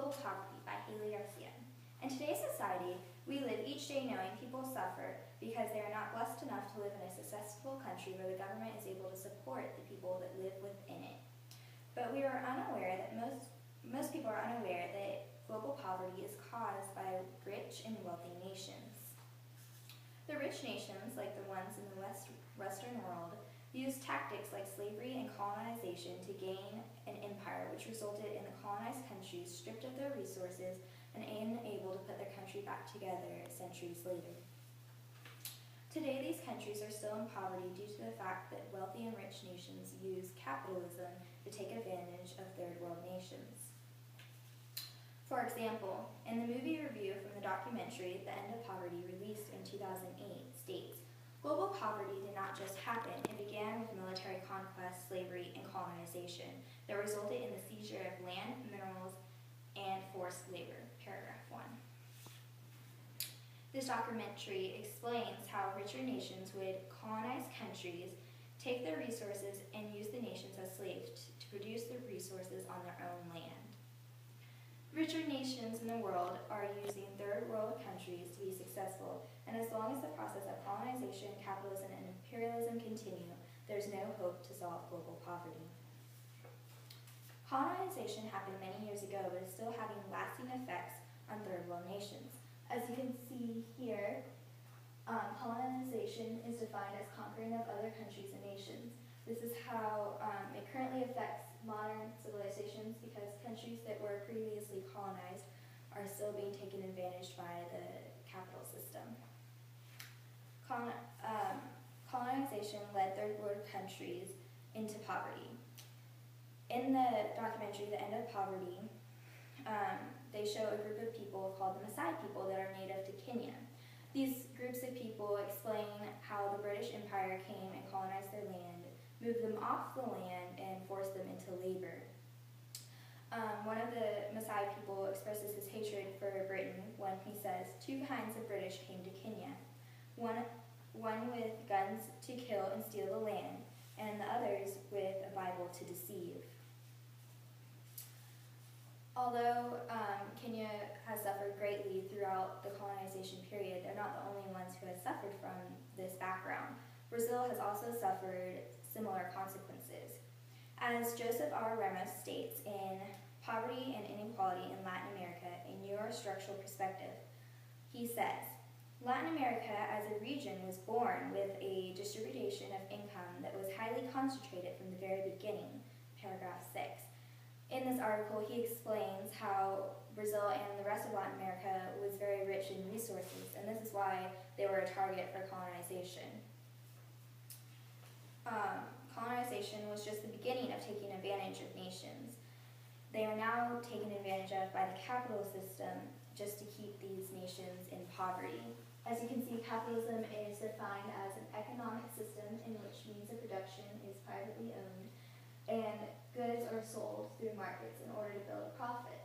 Global Poverty by Haley Garcia. In today's society, we live each day knowing people suffer because they are not blessed enough to live in a successful country where the government is able to support the people that live within it. But we are unaware that most people are unaware that global poverty is caused by rich and wealthy nations. The rich nations, like the ones in the Western world, used tactics like slavery and colonization to gain an empire, which resulted in the colonized countries stripped of their resources and unable to put their country back together centuries later. Today, these countries are still in poverty due to the fact that wealthy and rich nations use capitalism to take advantage of third world nations. For example, in the movie review from the documentary The End of Poverty, released in 2008, states, "Global poverty did not just happen, it began with military conquest, slavery, and colonization that resulted in the seizure of land, minerals, and forced labor." Paragraph 1. This documentary explains how richer nations would colonize countries, take their resources, and use the nations as slaves to produce the resources on their own land. Richer nations in the world are using third world countries to be successful, and as long as the process of colonization, capitalism, and imperialism continue, there is no hope to solve global poverty. Colonization happened many years ago, but is still having lasting effects on third world nations. As you can see here, colonization is defined as conquering of other countries and nations. This is how it currently affects modern civilizations, because countries that were previously colonized are still being taken advantage by the capital system. Colonization led third world countries into poverty. In the documentary The End of Poverty, they show a group of people called the Maasai people that are native to Kenya. These groups of people explain how the British Empire came and colonized their land, moved them off the land, and forced them into labor. One of the Maasai people expresses his hatred for Britain when he says, "Two kinds of British came to Kenya, one with guns to kill and steal the land, and the others with a Bible to deceive." Although Kenya has suffered greatly throughout the colonization period, they're not the only ones who have suffered from this background. Brazil has also suffered similar consequences. As Joseph R. Ramos states in Poverty and Inequality in Latin America, a Neurostructural Perspective, he says, "Latin America as a region was born with a distribution of income that was highly concentrated from the very beginning," paragraph 6. In this article, he explains how Brazil and the rest of Latin America was very rich in resources, and this is why they were a target for colonization. Colonization was just the beginning of taking advantage of nations. They are now taken advantage of by the capital system just to keep these nations in poverty. As you can see, capitalism is defined as an economic system in which means of production is privately owned and goods are sold through markets in order to build a profit.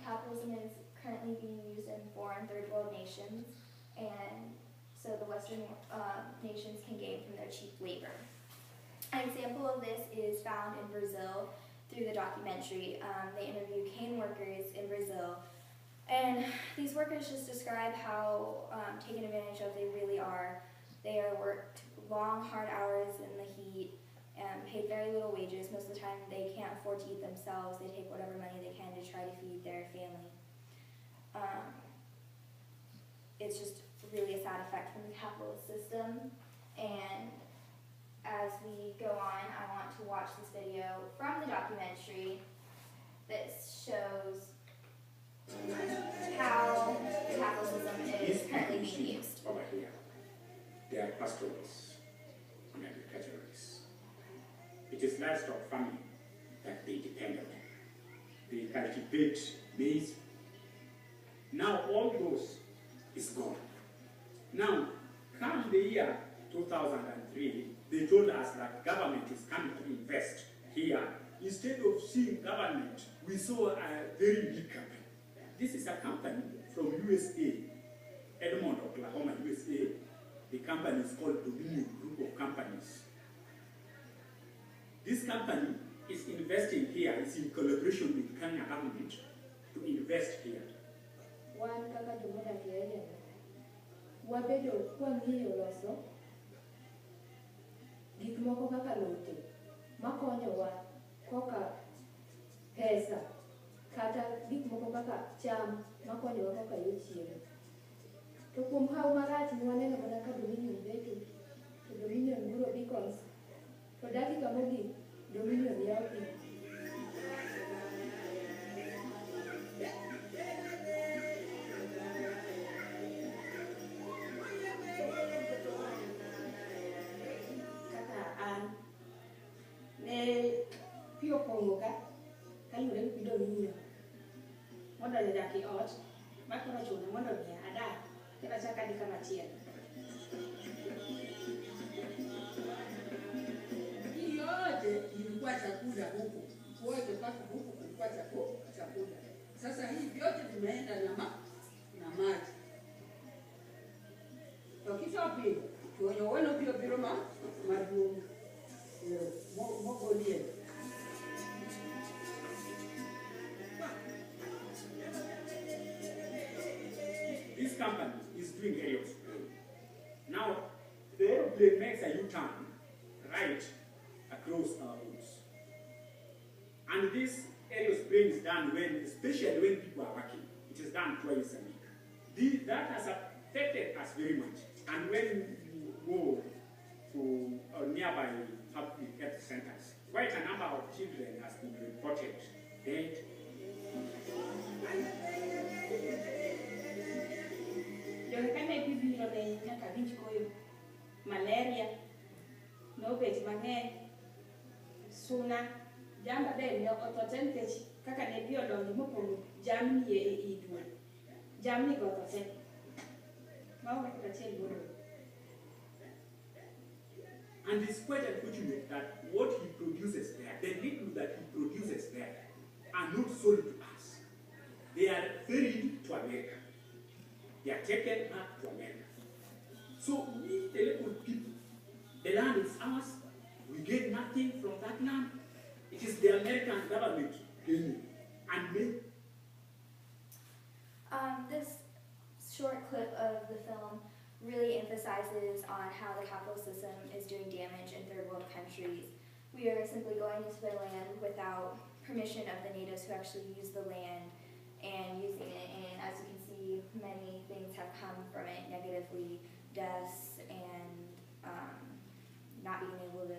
Capitalism is currently being used in foreign third world nations, and so the Western nations can gain from their cheap labor. An example of this is found in Brazil through the documentary. They interview cane workers in Brazil, and these workers just describe how taken advantage of they really are. They are worked long, hard hours in the heat, paid very little wages. Most of the time they can't afford to eat themselves. They take whatever money they can to try to feed their family. It's just really a sad effect from the capitalist system. And as we go on, I want to watch this video from the documentary that shows how capitalism is currently being used. Over here, they are pastoralists and agriculturalists. It is livestock farming that they depend on. They cultivate maize. Now all those is gone. Now, come the year 2003, they told us that government is coming to invest here. Instead of seeing government, we saw a very big company. This is a company from USA, Edmond, Oklahoma, USA. The company is called Dominion Group of Companies. This company is investing here, it's in collaboration with Kenya government to invest here. Wan kaka jomodak e area no, wabedo kwang'iyo loso gik moko kaka lote makonyowa koka pesa kata gik moko kaka cham makonyowa koka yo chiemo. To kuom hawo marach mwaneno mana ka Dominion beto, to Dominion guro beacons, to dakika mogik Dominion yawo pi. Pio pongo ka kalure gi pido minyo mondo dak e ot makoro chuno mondo mi adak kata chaka di kama chielo yote ilikuwa chakula huku wote mpaka huku kulikuwa chakula. Sasa hii vyote vimeenda na maji tokisopi tuonyo wono pio biro maduong' mogolie. This company is doing aeroplane. Now, the aeroplane makes a U-turn right across our roads. And this aeroplane is done especially when people are working. It is done twice a week. That has affected us very much. And when you go to nearby public health centers, quite a number of children has been reported dead. Kane bibiro ne nyaka winj koyo malaria nobet mang'eny, suna jamba be ne otho nikech kaka ne pi odonjo mopong'o jamni e dwe jamni go otho te maonge kata achiel modong'. And it's quite unfortunate that what he produces there, the little that he produces there, are not sold to us. They are ferried to America. They are taken back to America. So we, the local people, the land is ours. We get nothing from that land. It is the American government gaining and me. This short clip of the film really emphasizes on how the capital system is doing damage in third world countries. We are simply going into their land without permission of the natives who actually use the land and using it, and as you can see, many things have come from it negatively, deaths and not being able to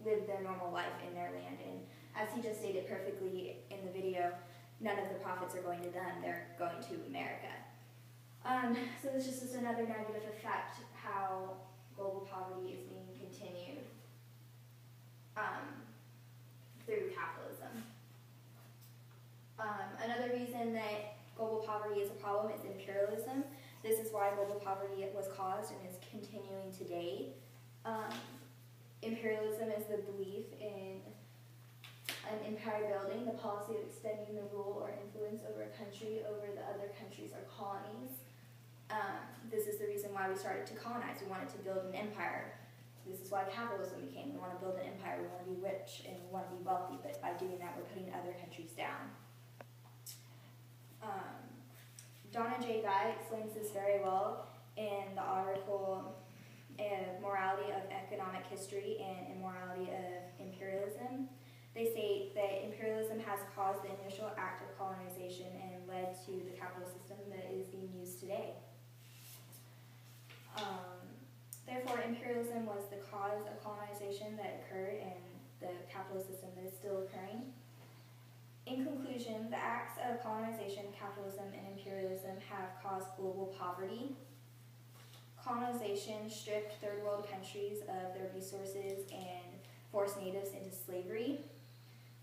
live their normal life in their land. And as he just stated perfectly in the video, none of the profits are going to them, they're going to America. So this is just another negative effect how global poverty is being continued through capitalism. Another reason that global poverty is a problem is imperialism. This is why global poverty was caused and is continuing today. Imperialism is the belief in an empire building, the policy of extending the rule or influence over a country over the other countries or colonies. This is the reason why we started to colonize. We wanted to build an empire. This is why capitalism became. We want to build an empire. We want to be rich and we want to be wealthy, but by doing that, we're putting other countries down. Donna J. Guy explains this very well in the article Morality of Economic History and Immorality of Imperialism. They state that imperialism has caused the initial act of colonization and led to the capital system that is being used today. Therefore, imperialism was the cause of colonization that occurred and the capitalist system that is still occurring. In conclusion, the acts of colonization, capitalism, and imperialism have caused global poverty. Colonization stripped third world countries of their resources and forced natives into slavery.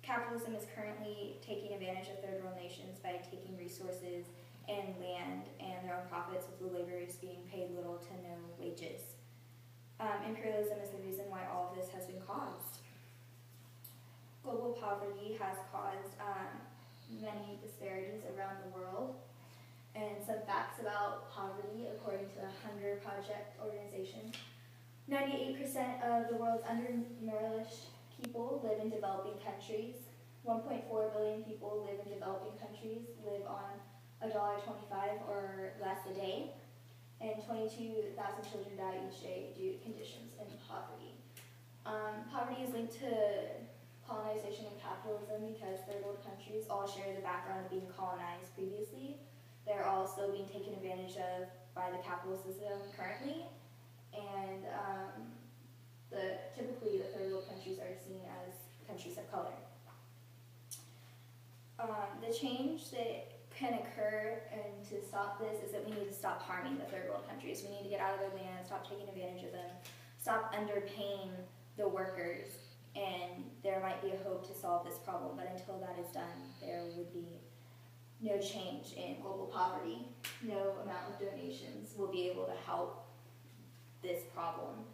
Capitalism is currently taking advantage of third world nations by taking resources and land and their own profits, with the laborers being paid little to no wages. Imperialism is the reason why all of this has been caused. Global poverty has caused many disparities around the world. And some facts about poverty, according to the Hunger Project organization, 98% of the world's undernourished people live in developing countries. 1.4 billion people live in developing countries, live on $1.25 or less a day, and 22,000 children die each day due to conditions and poverty. Poverty is linked to colonization and capitalism because third world countries all share the background of being colonized previously. They're all still being taken advantage of by the capitalist system currently, and typically the third world countries are seen as countries of color. The change that can occur and to stop this is that we need to stop harming the third world countries. We need to get out of their land, stop taking advantage of them, stop underpaying the workers, and there might be a hope to solve this problem, but until that is done, there would be no change in global poverty. No amount of donations will be able to help this problem.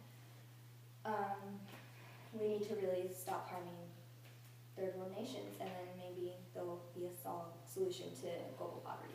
We need to really stop harming third world nations, and then maybe there will be a solution to global poverty.